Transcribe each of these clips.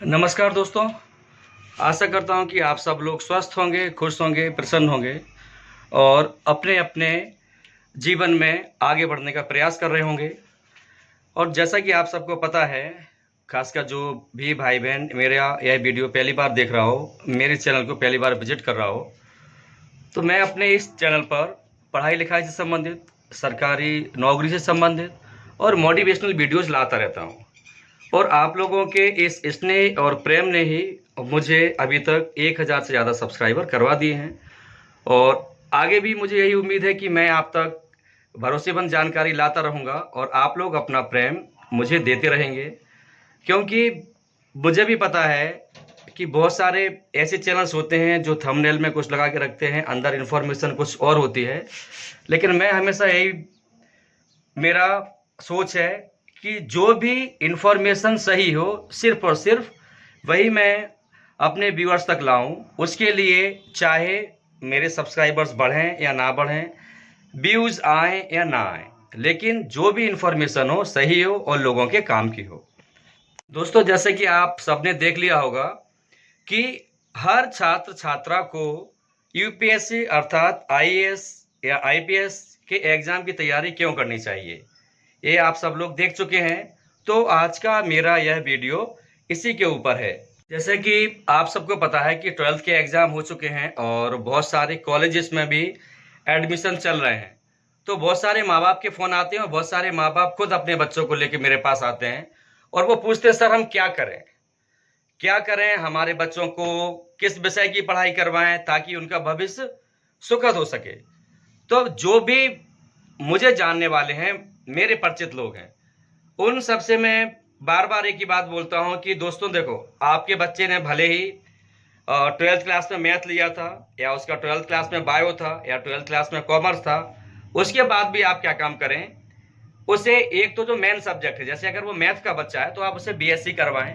नमस्कार दोस्तों। आशा करता हूं कि आप सब लोग स्वस्थ होंगे, खुश होंगे, प्रसन्न होंगे और अपने अपने जीवन में आगे बढ़ने का प्रयास कर रहे होंगे। और जैसा कि आप सबको पता है, खासकर जो भी भाई बहन मेरा यह वीडियो पहली बार देख रहा हो, मेरे चैनल को पहली बार विजिट कर रहा हो, तो मैं अपने इस चैनल पर पढ़ाई लिखाई से संबंधित, सरकारी नौकरी से संबंधित और मोटिवेशनल वीडियोज़ लाता रहता हूँ। और आप लोगों के इस स्नेह और प्रेम ने ही मुझे अभी तक 1000 से ज़्यादा सब्सक्राइबर करवा दिए हैं। और आगे भी मुझे यही उम्मीद है कि मैं आप तक भरोसेमंद जानकारी लाता रहूँगा और आप लोग अपना प्रेम मुझे देते रहेंगे, क्योंकि मुझे भी पता है कि बहुत सारे ऐसे चैनल्स होते हैं जो थंबनेल में कुछ लगा के रखते हैं, अंदर इन्फॉर्मेशन कुछ और होती है। लेकिन मैं हमेशा यही मेरा सोच है कि जो भी इन्फॉर्मेशन सही हो, सिर्फ और सिर्फ वही मैं अपने व्यूअर्स तक लाऊं। उसके लिए चाहे मेरे सब्सक्राइबर्स बढ़ें या ना बढ़ें, व्यूज़ आएँ या ना आएँ, लेकिन जो भी इन्फॉर्मेशन हो सही हो और लोगों के काम की हो। दोस्तों, जैसे कि आप सबने देख लिया होगा कि हर छात्र छात्रा को यूपीएससी अर्थात आईएएस या आईपीएस के एग्ज़ाम की तैयारी क्यों करनी चाहिए, ये आप सब लोग देख चुके हैं। तो आज का मेरा यह वीडियो इसी के ऊपर है। जैसे कि आप सबको पता है कि 12th के एग्ज़ाम हो चुके हैं और बहुत सारे कॉलेजेस में भी एडमिशन चल रहे हैं। तो बहुत सारे माँ बाप के फ़ोन आते हैं और बहुत सारे माँ बाप खुद अपने बच्चों को लेके मेरे पास आते हैं और वो पूछते हैं, सर हम क्या करें, क्या करें, हमारे बच्चों को किस विषय की पढ़ाई करवाएं ताकि उनका भविष्य सुखद हो सके। तो जो भी मुझे जानने वाले हैं, मेरे परिचित लोग हैं, उन सबसे मैं बार बार एक ही बात बोलता हूं कि दोस्तों देखो, आपके बच्चे ने भले ही 12th क्लास में मैथ लिया था या उसका 12th क्लास में बायो था या 12th क्लास में कॉमर्स था, उसके बाद भी आप क्या काम करें, उसे एक तो जो मेन सब्जेक्ट है, जैसे अगर वो मैथ का बच्चा है तो आप उसे बीएससी करवाएं,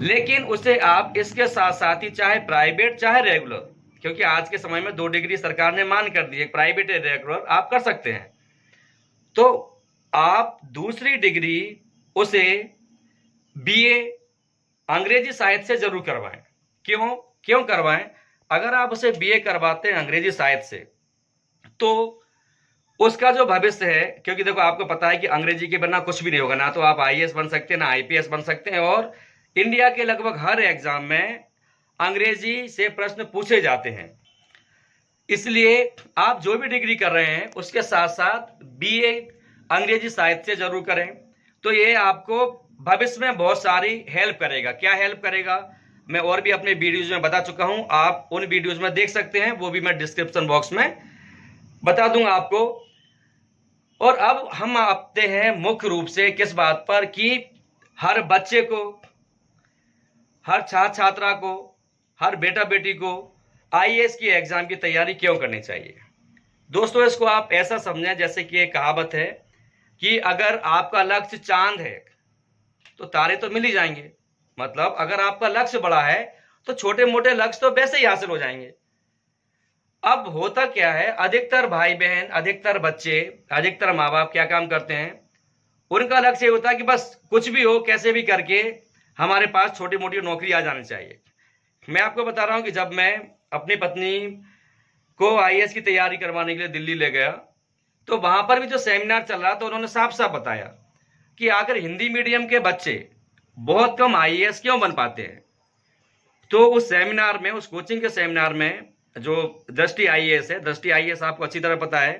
लेकिन उसे आप इसके साथ साथ ही चाहे प्राइवेट चाहे रेगुलर, क्योंकि आज के समय में 2 डिग्री सरकार ने मान कर दी है, प्राइवेट या रेगुलर आप कर सकते हैं। तो आप दूसरी डिग्री उसे बीए अंग्रेजी साहित्य से जरूर करवाएं। क्यों क्यों करवाएं? अगर आप उसे बीए करवाते हैं अंग्रेजी साहित्य से, तो उसका जो भविष्य है, क्योंकि देखो आपको पता है कि अंग्रेजी के बिना कुछ भी नहीं होगा, ना तो आप आईएएस बन सकते हैं ना आईपीएस बन सकते हैं। और इंडिया के लगभग हर एग्जाम में अंग्रेजी से प्रश्न पूछे जाते हैं। इसलिए आप जो भी डिग्री कर रहे हैं उसके साथ साथ बीए अंग्रेजी साहित्य से जरूर करें। तो ये आपको भविष्य में बहुत सारी हेल्प करेगा। क्या हेल्प करेगा, मैं और भी अपने वीडियोज में बता चुका हूं, आप उन वीडियोज में देख सकते हैं, वो भी मैं डिस्क्रिप्शन बॉक्स में बता दूंगा आपको। और अब हम आते हैं मुख्य रूप से किस बात पर कि हर बच्चे को, हर छात्र छात्रा को, हर बेटा बेटी को आईएएस की एग्जाम की तैयारी क्यों करनी चाहिए। दोस्तों, इसको आप ऐसा समझें जैसे कि एक कहावत है कि अगर आपका लक्ष्य चांद है तो तारे तो मिल ही जाएंगे। मतलब अगर आपका लक्ष्य बड़ा है तो छोटे मोटे लक्ष्य तो वैसे ही हासिल हो जाएंगे। अब होता क्या है, अधिकतर भाई बहन, अधिकतर बच्चे, अधिकतर माँ बाप क्या काम करते हैं, उनका लक्ष्य होता है कि बस कुछ भी हो, कैसे भी करके हमारे पास छोटी मोटी नौकरी आ जानी चाहिए। मैं आपको बता रहा हूं कि जब मैं अपनी पत्नी को आईएएस की तैयारी करवाने के लिए दिल्ली ले गया, तो वहां पर भी जो सेमिनार चल रहा था, उन्होंने साफ साफ बताया कि आखिर हिंदी मीडियम के बच्चे बहुत कम आईएएस क्यों बन पाते हैं। तो उस सेमिनार में, उस कोचिंग के सेमिनार में, जो दृष्टि आईएएस है, दृष्टि आईएएस आपको अच्छी तरह पता है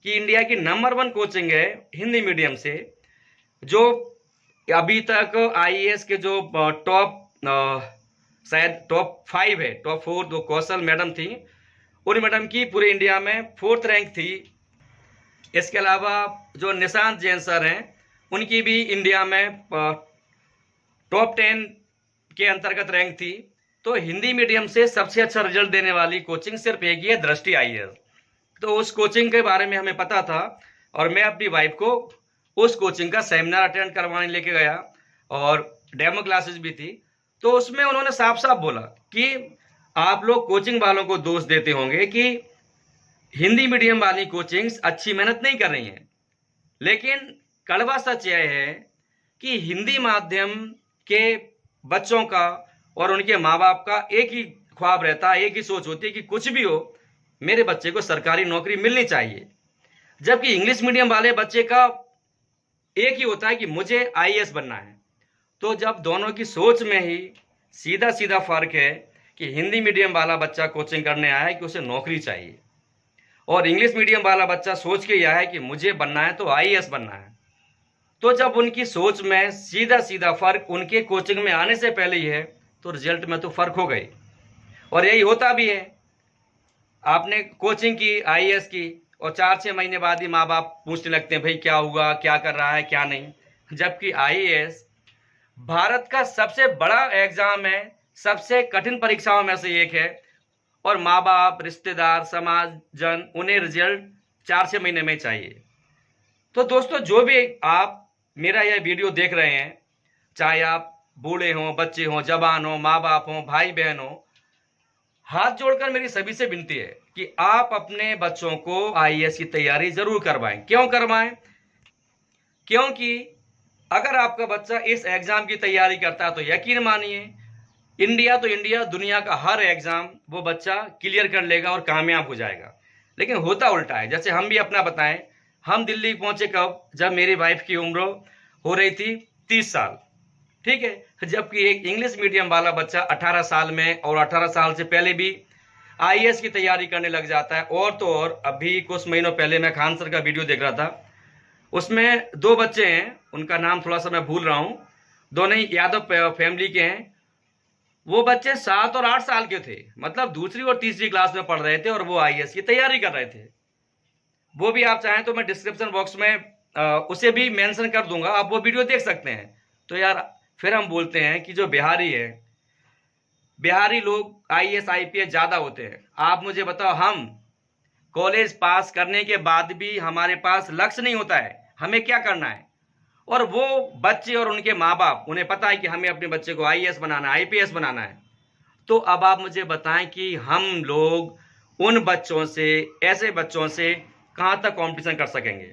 कि इंडिया की नंबर 1 कोचिंग है हिंदी मीडियम से, जो अभी तक आईएएस के जो टॉप, शायद टॉप 5 है, टॉप 4 जो कौशल मैडम थी, उन मैडम की पूरे इंडिया में 4th रैंक थी। इसके अलावा जो निशांत जैन सर हैं, उनकी भी इंडिया में टॉप 10 के अंतर्गत रैंक थी। तो हिंदी मीडियम से सबसे अच्छा रिजल्ट देने वाली कोचिंग सिर्फ एक ही है, दृष्टि आईएएस। तो उस कोचिंग के बारे में हमें पता था और मैं अपनी वाइफ को उस कोचिंग का सेमिनार अटेंड करवाने लेके गया और डेमो क्लासेस भी थी। तो उसमें उन्होंने साफ साफ बोला कि आप लोग कोचिंग वालों को दोष देते होंगे कि हिंदी मीडियम वाली कोचिंग्स अच्छी मेहनत नहीं कर रही हैं, लेकिन कड़वा सच यह है कि हिंदी माध्यम के बच्चों का और उनके माँ बाप का एक ही ख्वाब रहता है, एक ही सोच होती है कि कुछ भी हो मेरे बच्चे को सरकारी नौकरी मिलनी चाहिए। जबकि इंग्लिश मीडियम वाले बच्चे का एक ही होता है कि मुझे आईएएस बनना है। तो जब दोनों की सोच में ही सीधा सीधा फर्क है कि हिंदी मीडियम वाला बच्चा कोचिंग करने आया है कि उसे नौकरी चाहिए, और इंग्लिश मीडियम वाला बच्चा सोच के आया है कि मुझे बनना है तो आईएएस बनना है। तो जब उनकी सोच में सीधा सीधा फर्क उनके कोचिंग में आने से पहले ही है, तो रिजल्ट में तो फर्क हो गई। और यही होता भी है। आपने कोचिंग की आईएएस की और 4-6 महीने बाद ही माँ बाप पूछने लगते हैं भाई क्या हुआ, क्या कर रहा है, क्या नहीं। जबकि आईएएस भारत का सबसे बड़ा एग्जाम है, सबसे कठिन परीक्षाओं में से एक है, और माँ बाप, रिश्तेदार, समाज, जन उन्हें रिजल्ट 4-6 महीने में चाहिए। तो दोस्तों, जो भी आप मेरा यह वीडियो देख रहे हैं, चाहे आप बूढ़े हों, बच्चे हों, जवान हों, माँ बाप हों, भाई बहन हों, हाथ जोड़कर मेरी सभी से विनती है कि आप अपने बच्चों को आईएएस की तैयारी जरूर करवाएं। क्यों करवाएं? क्योंकि अगर आपका बच्चा इस एग्जाम की तैयारी करता है तो यकीन मानिए इंडिया तो इंडिया, दुनिया का हर एग्जाम वो बच्चा क्लियर कर लेगा और कामयाब हो जाएगा। लेकिन होता उल्टा है। जैसे हम भी अपना बताएं, हम दिल्ली पहुंचे कब? जब मेरी वाइफ की उम्र हो रही थी 30 साल, ठीक है। जबकि एक इंग्लिश मीडियम वाला बच्चा 18 साल में और 18 साल से पहले भी आईएएस की तैयारी करने लग जाता है। और तो और अभी कुछ महीनों पहले मैं खान सर का वीडियो देख रहा था, उसमें 2 बच्चे हैं, उनका नाम थोड़ा सा मैं भूल रहा हूं, दोनों ही यादव फैमिली के हैं। वो बच्चे 7 और 8 साल के थे, मतलब दूसरी और तीसरी क्लास में पढ़ रहे थे और वो आईएएस की तैयारी कर रहे थे। वो भी आप चाहें तो मैं डिस्क्रिप्शन बॉक्स में उसे भी मेंशन कर दूंगा, आप वो वीडियो देख सकते हैं। तो यार फिर हम बोलते हैं कि जो बिहारी है, बिहारी लोग आईएएस आईपीएस ज्यादा होते हैं। आप मुझे बताओ, हम कॉलेज पास करने के बाद भी हमारे पास लक्ष्य नहीं होता है हमें क्या करना है, और वो बच्चे और उनके माँ बाप, उन्हें पता है कि हमें अपने बच्चे को आईएएस बनाना है, आईपीएस बनाना है। तो अब आप मुझे बताएं कि हम लोग उन बच्चों से, ऐसे बच्चों से कहां तक कंपटीशन कर सकेंगे?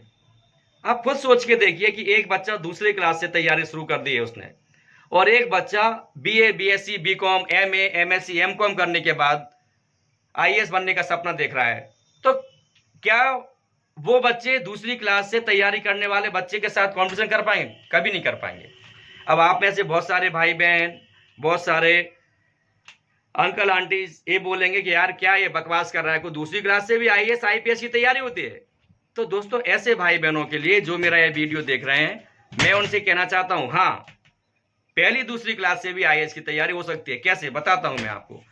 आप खुद सोच के देखिए कि एक बच्चा दूसरी क्लास से तैयारी शुरू कर दी है उसने, और एक बच्चा BA, BSc, BCom, MA, MSc, MCom करने के बाद आईएएस बनने का सपना देख रहा है। तो क्या वो बच्चे दूसरी क्लास से तैयारी करने वाले बच्चे के साथ कंपटीशन कर पाएंगे? कभी नहीं कर पाएंगे। अब आप में से बहुत सारे भाई बहन, बहुत सारे अंकल आंटी ये बोलेंगे कि यार क्या ये बकवास कर रहा है, कोई दूसरी क्लास से भी आईएएस आईपीएस की तैयारी होती है। तो दोस्तों, ऐसे भाई बहनों के लिए जो मेरा ये वीडियो देख रहे हैं, मैं उनसे कहना चाहता हूं, हाँ, पहली दूसरी क्लास से भी आईएएस की तैयारी हो सकती है। कैसे? बताता हूं मैं आपको।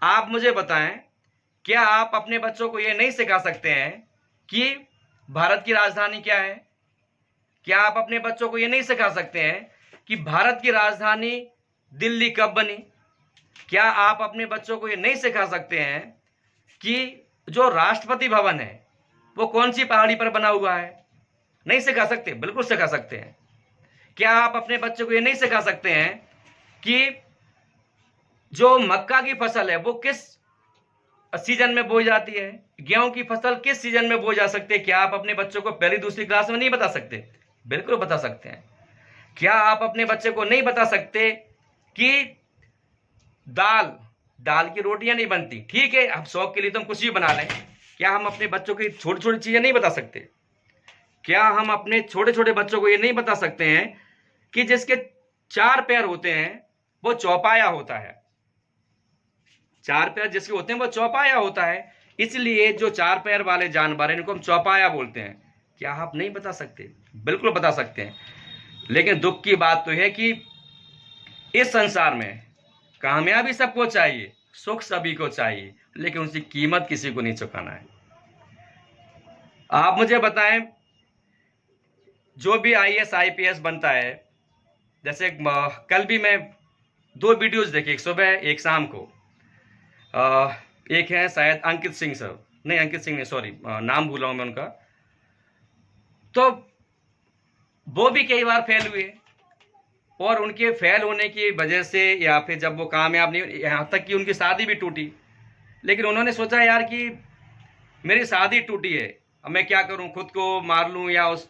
आप मुझे बताएं, क्या आप अपने बच्चों को यह नहीं सिखा सकते हैं कि भारत की राजधानी क्या है? क्या आप अपने बच्चों को यह नहीं सिखा सकते हैं कि भारत की राजधानी दिल्ली कब बनी? क्या आप अपने बच्चों को यह नहीं सिखा सकते हैं कि जो राष्ट्रपति भवन है वो कौन सी पहाड़ी पर बना हुआ है? नहीं सिखा सकते? बिल्कुल सिखा सकते हैं। क्या आप अपने बच्चों को यह नहीं सिखा सकते हैं कि जो मक्का की फसल है वो किस सीजन में बोई जाती है? गेहूं की फसल किस सीजन में बोई जा सकती है? क्या आप अपने बच्चों को पहली दूसरी क्लास में नहीं बता सकते? बिल्कुल बता सकते हैं। क्या आप अपने बच्चे को नहीं बता सकते कि दाल की रोटियां नहीं बनती? ठीक है, अब शौक के लिए तो हम कुछ भी बना लें। क्या हम अपने बच्चों की छोटी छोटी चीजें नहीं बता सकते? क्या हम अपने छोटे छोटे बच्चों को ये नहीं बता सकते हैं कि जिसके 4 पैर होते हैं वो चौपाया होता है? 4 पैर जिसके होते हैं वो चौपाया होता है, इसलिए जो 4 पैर वाले जानवर हैं इनको हम चौपाया बोलते हैं। क्या आप नहीं बता सकते? बिल्कुल बता सकते हैं। लेकिन दुख की बात तो है कि इस संसार में कामयाबी सबको चाहिए, सुख सभी को चाहिए, लेकिन उसकी कीमत किसी को नहीं चुकाना है। आप मुझे बताएं, जो भी आईएएस आईपीएस बनता है, जैसे कल भी मैं 2 वीडियोस देखे, एक सुबह एक शाम को। एक है शायद अंकित सिंह सर, नहीं अंकित सिंह नहीं, सॉरी नाम भूला हूं मैं उनका। तो वो भी कई बार फेल हुए, और उनके फेल होने की वजह से या फिर जब वो कामयाब नहीं, यहाँ तक कि उनकी शादी भी टूटी। लेकिन उन्होंने सोचा यार कि मेरी शादी टूटी है, अब मैं क्या करूं, खुद को मार लूं या उस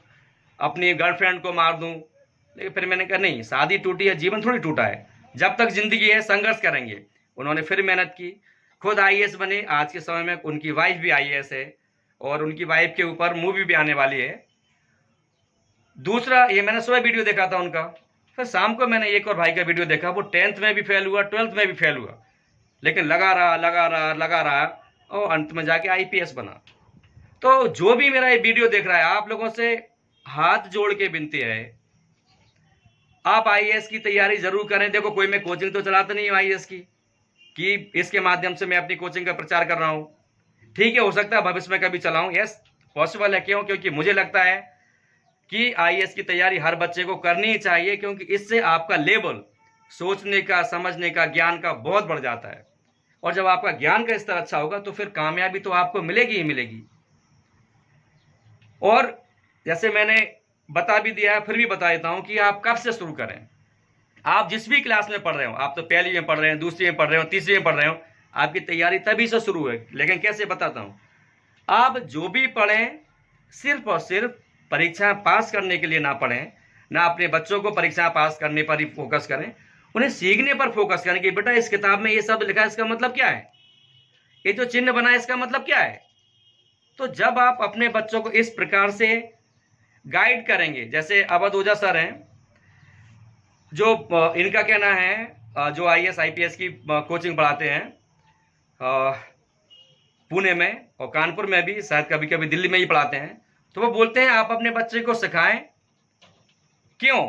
अपनी गर्लफ्रेंड को मार दूं। लेकिन फिर मैंने कहा नहीं, शादी टूटी है, जीवन थोड़ी टूटा है। जब तक जिंदगी है संघर्ष करेंगे। उन्होंने फिर मेहनत की, खुद आईएएस बने। आज के समय में उनकी वाइफ भी आईएएस है और उनकी वाइफ के ऊपर मूवी भी आने वाली है। दूसरा, ये मैंने सुबह वीडियो देखा था उनका, फिर शाम को मैंने एक और भाई का वीडियो देखा, वो 10th में भी फेल हुआ, 12th में भी फेल हुआ, लेकिन लगा रहा और अंत में जाके आईपीएस बना। तो जो भी मेरा ये वीडियो देख रहा है, आप लोगों से हाथ जोड़ के विनती है, आप आईएएस की तैयारी जरूर करें। देखो, कोई मैं कोचिंग तो चलाता नहीं हूँ आईएएस की, कि इसके माध्यम से मैं अपनी कोचिंग का प्रचार कर रहा हूँ। ठीक है, हो सकता है भविष्य में कभी चलाऊं, यस पॉसिबल है। क्यों? क्योंकि मुझे लगता है कि आईएएस की तैयारी हर बच्चे को करनी ही चाहिए, क्योंकि इससे आपका लेवल सोचने का, समझने का, ज्ञान का बहुत बढ़ जाता है। और जब आपका ज्ञान का स्तर अच्छा होगा तो फिर कामयाबी तो आपको मिलेगी ही मिलेगी। और जैसे मैंने बता भी दिया है, फिर भी बता देता हूं कि आप कब से शुरू करें। आप जिस भी क्लास में पढ़ रहे हो, आप तो पहली में पढ़ रहे हैं, दूसरी में पढ़ रहे हो, तीसरी में पढ़ रहे हो, आपकी तैयारी तभी से शुरू है। लेकिन कैसे, बताता हूं। आप जो भी पढ़ें, सिर्फ और सिर्फ परीक्षा पास करने के लिए ना पढ़ें, ना अपने बच्चों को परीक्षा पास करने पर ही फोकस करें, उन्हें सीखने पर फोकस करें कि बेटा इस किताब में ये शब्द लिखा है, इसका मतलब क्या है, ये जो चिन्ह बना है इसका मतलब क्या है। तो जब आप अपने बच्चों को इस प्रकार से गाइड करेंगे, जैसे अवध ओझा सर हैं, जो इनका कहना है, जो आईएएस आईपीएस की कोचिंग पढ़ाते हैं पुणे में और कानपुर में भी, शायद कभी कभी दिल्ली में ही पढ़ाते हैं। तो वो बोलते हैं आप अपने बच्चे को सिखाएं। क्यों,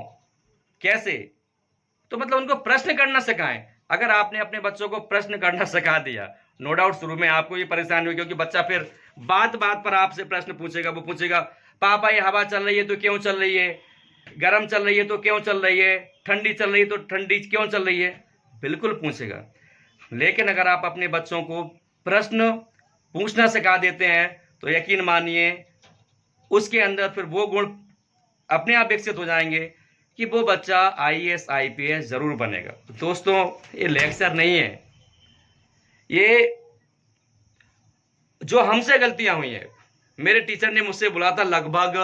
कैसे? तो मतलब उनको प्रश्न करना सिखाएं। अगर आपने अपने बच्चों को प्रश्न करना सिखा दिया, नो डाउट शुरू में आपको ये परेशानी हुई, क्योंकि बच्चा फिर बात बात पर आपसे प्रश्न पूछेगा। वो पूछेगा, पापा ये हवा चल रही है तो क्यों चल रही है, गर्म चल रही है तो क्यों चल रही है, ठंडी चल रही है तो ठंडी क्यों चल रही है, बिल्कुल पूछेगा। लेकिन अगर आप अपने बच्चों को प्रश्न पूछना सिखा देते हैं तो यकीन मानिए उसके अंदर फिर वो गुण अपने आप विकसित हो जाएंगे कि वो बच्चा आईएएस आईपीएस जरूर बनेगा। तो दोस्तों, ये लेक्चर नहीं है, ये जो हमसे गलतियां हुई है। मेरे टीचर ने मुझसे बोला था लगभग,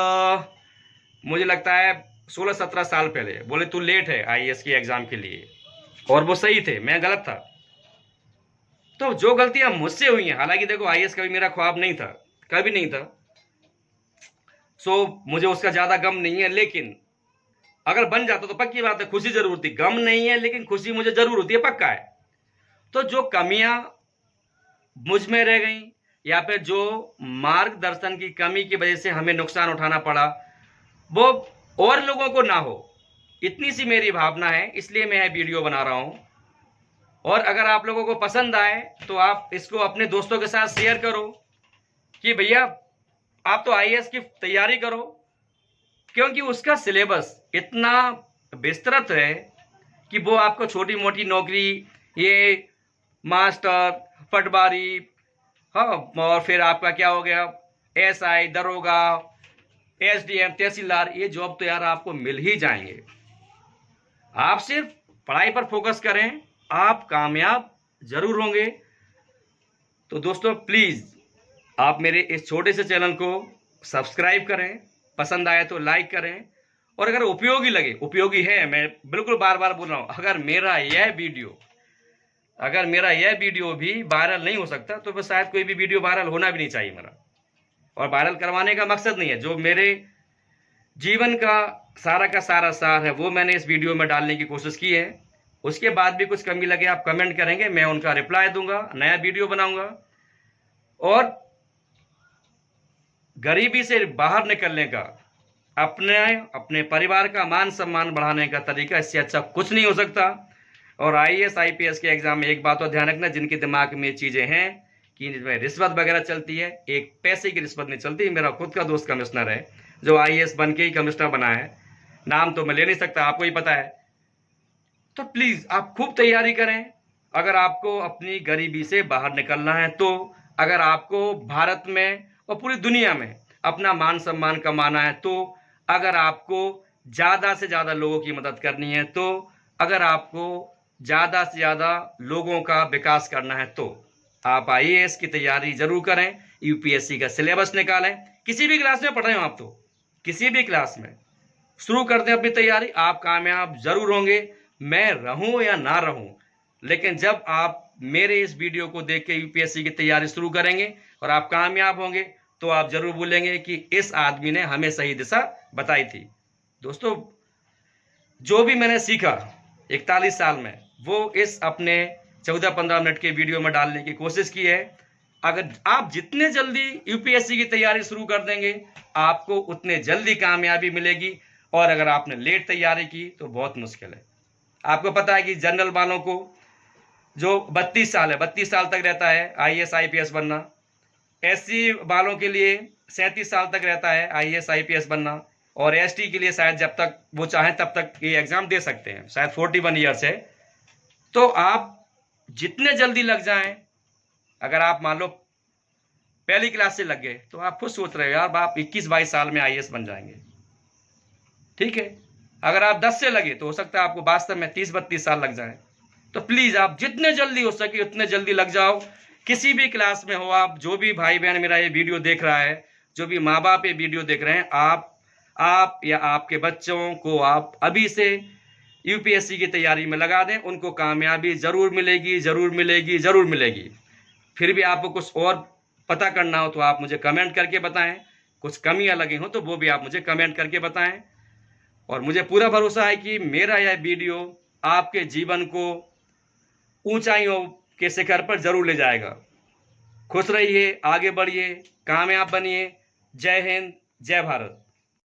मुझे लगता है 16-17 साल पहले, बोले तू लेट है आईएएस की एग्जाम के लिए, और वो सही थे, मैं गलत था। तो जो गलतियां मुझसे हुई हैं, हालांकि देखो आईएएस कभी मेरा ख्वाब नहीं था, कभी नहीं था, सो मुझे उसका ज्यादा गम नहीं है। लेकिन अगर बन जाता तो पक्की बात है खुशी जरूर होती, गम नहीं है लेकिन खुशी मुझे जरूर होती है, पक्का है। तो जो कमियां मुझ में रह गई, या फिर जो मार्गदर्शन की कमी की वजह से हमें नुकसान उठाना पड़ा, वो और लोगों को ना हो, इतनी सी मेरी भावना है, इसलिए मैं यह वीडियो बना रहा हूं। और अगर आप लोगों को पसंद आए तो आप इसको अपने दोस्तों के साथ शेयर करो कि भैया आप तो आईएएस की तैयारी करो, क्योंकि उसका सिलेबस इतना विस्तृत है कि वो आपको छोटी मोटी नौकरी, ये मास्टर, पटवारी, हाँ, और फिर आपका क्या हो गया, एसआई, दरोगा, एसडीएम, तहसीलदार, ये जॉब तो यार आपको मिल ही जाएंगे। आप सिर्फ पढ़ाई पर फोकस करें, आप कामयाब जरूर होंगे। तो दोस्तों प्लीज आप मेरे इस छोटे से चैनल को सब्सक्राइब करें, पसंद आए तो लाइक करें, और अगर उपयोगी लगे, उपयोगी है, मैं बिल्कुल बार बार बोल रहा हूं, अगर मेरा यह वीडियो भी वायरल नहीं हो सकता तो फिर शायद कोई भी वीडियो वायरल होना भी नहीं चाहिए मेरा। और वायरल करवाने का मकसद नहीं है, जो मेरे जीवन का सारा सार है वो मैंने इस वीडियो में डालने की कोशिश की है। उसके बाद भी कुछ कमी लगे आप कमेंट करेंगे, मैं उनका रिप्लाई दूंगा, नया वीडियो बनाऊंगा। और गरीबी से बाहर निकलने का, अपने परिवार का मान सम्मान बढ़ाने का तरीका इससे अच्छा कुछ नहीं हो सकता। और आईएएस आईपीएस के एग्जाम में एक बात और ध्यान रखना, जिनके दिमाग में चीजें हैं कि इसमें रिश्वत वगैरह चलती है, एक पैसे की रिश्वत नहीं चलती। मेरा खुद का दोस्त कमिश्नर है जो आईएएस बन के ही कमिश्नर बना है, नाम तो मैं ले नहीं सकता, आपको ही पता है। तो प्लीज आप खूब तैयारी करें। अगर आपको अपनी गरीबी से बाहर निकलना है, तो अगर आपको भारत में और पूरी दुनिया में अपना मान सम्मान कमाना है, तो अगर आपको ज्यादा से ज्यादा लोगों की मदद करनी है, तो अगर आपको ज्यादा से ज्यादा लोगों का विकास करना है, तो आप आईएएस की तैयारी जरूर करें, यूपीएससी का सिलेबस निकालें। किसी भी क्लास में पढ़ रहे हो आप, तो किसी भी क्लास में शुरू कर दें अपनी तैयारी, आप कामयाब जरूर होंगे। मैं रहूं या ना रहूं, लेकिन जब आप मेरे इस वीडियो को देख के यूपीएससी की तैयारी शुरू करेंगे और आप कामयाब होंगे तो आप जरूर बोलेंगे कि इस आदमी ने हमें सही दिशा बताई थी। दोस्तों, जो भी मैंने सीखा 41 साल में, वो इस अपने 14-15 मिनट के वीडियो में डालने की कोशिश की है। अगर आप जितने जल्दी यूपीएससी की तैयारी शुरू कर देंगे, आपको उतने जल्दी कामयाबी मिलेगी, और अगर आपने लेट तैयारी की तो बहुत मुश्किल है। आपको पता है कि जनरल वालों को जो 32 साल है, 32 साल तक रहता है आईएएस आईपीएस बनना। एससी वालों के लिए 37 साल तक रहता है आईएएस आईपीएस बनना, और एसटी के लिए शायद जब तक वो चाहें तब तक ये एग्जाम दे सकते हैं, शायद 41 ईयर्स है। तो आप जितने जल्दी लग जाएं, अगर आप मान लो पहली क्लास से लग गए तो आप खुद सोच रहे हो यार आप 21-22 साल में आईएएस बन जाएंगे, ठीक है। अगर आप 10 से लगे तो हो सकता है आपको वास्तव में 30-32 साल लग जाए। तो प्लीज आप जितने जल्दी हो सके उतने जल्दी लग जाओ। किसी भी क्लास में हो आप, जो भी भाई बहन मेरा ये वीडियो देख रहा है, जो भी माँ बाप ये वीडियो देख रहे हैं, आप या आपके बच्चों को आप अभी से यूपीएससी की तैयारी में लगा दें। उनको कामयाबी जरूर मिलेगी, जरूर मिलेगी, जरूर मिलेगी। फिर भी आपको कुछ और पता करना हो तो आप मुझे कमेंट करके बताएं, कुछ कमियां लगी हो तो वो भी आप मुझे कमेंट करके बताएं। और मुझे पूरा भरोसा है कि मेरा यह वीडियो आपके जीवन को ऊंचाइयों के शिखर पर जरूर ले जाएगा। खुश रहिए, आगे बढ़िए, कामयाब बनिए। जय हिंद, जय भारत।